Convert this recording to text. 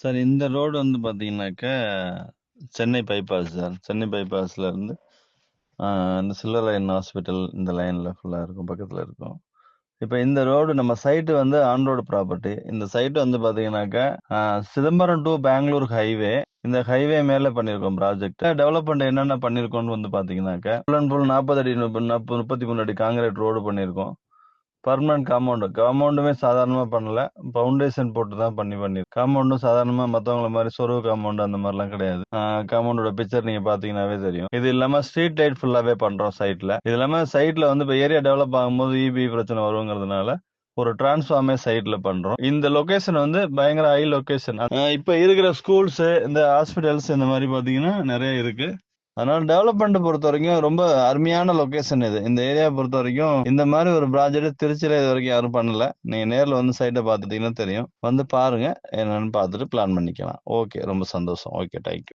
Sir இந்த road வந்து பார்த்தீங்கன்னாக்கா, சென்னை பைபாஸ் சார். சென்னை பைபாஸ்ல இருந்து இந்த சில்வர் லைன் ஹாஸ்பிட்டல் இந்த லைன்ல ஃபுல்லா இருக்கும். பக்கத்துல இருக்கும். இப்ப இந்த ரோடு நம்ம சைட் வந்து ஆன் ரோடு ப்ராப்பர்ட்டி. இந்த சைட் வந்து பார்த்தீங்கன்னாக்கா, சிதம்பரம் டூ பெங்களூர் ஹைவே. இந்த ஹைவே மேல பண்ணியிருக்கோம் ப்ராஜெக்ட். டெவலப்மெண்ட் என்னென்ன பண்ணியிருக்கோம்னு வந்து பார்த்தீங்கன்னாக்கா, ஃபுல் அண்ட் ஃபுல் 40 அடி 33 அடி காங்கிரீட் ரோடு பண்ணியிருக்கோம். பர்மனன்ட் காம்பவுண்டுமே சாதாரணமா பண்ணல. பவுண்டேஷன் போட்டு தான் காம்பவுண்டும் சாதாரணமா மத்தவங்கள மாதிரி சொருவு காம்பவுண்ட் அந்த மாதிரிலாம் கிடையாது. காம்பவுண்டோட பிக்சர் நீங்க பாத்தீங்கன்னாவே தெரியும். இது இல்லாம ஸ்ட்ரீட் லைட் ஃபுல்லாவே பண்றோம் சைட்ல. இது இல்லாம சைட்ல வந்து இப்ப ஏரியா டெவலப் ஆகும்போது இபி பிரச்சனை வருங்கிறதுனால ஒரு டிரான்ஸ்ஃபார்மே சைட்ல பண்றோம். இந்த லொகேஷன் வந்து பயங்கர ஹை லொகேஷன். இப்ப இருக்கிற ஸ்கூல்ஸ், இந்த ஹாஸ்பிட்டல்ஸ் இந்த மாதிரி பாத்தீங்கன்னா நிறைய இருக்கு. அதனால டெவலப்மெண்ட் பொறுத்த வரைக்கும் ரொம்ப அருமையான லொகேஷன் இது. இந்த ஏரியா பொறுத்த வரைக்கும் இந்த மாதிரி ஒரு ப்ராஜெக்ட் திருச்சியில இது வரைக்கும் யாரும் பண்ணல. நீங்க நேர்ல வந்து சைட்டை பார்த்துட்டீங்கன்னா தெரியும். வந்து பாருங்க, என்னன்னு பார்த்துட்டு பிளான் பண்ணிக்கலாம். ஓகே, ரொம்ப சந்தோஷம். Okay, thank you.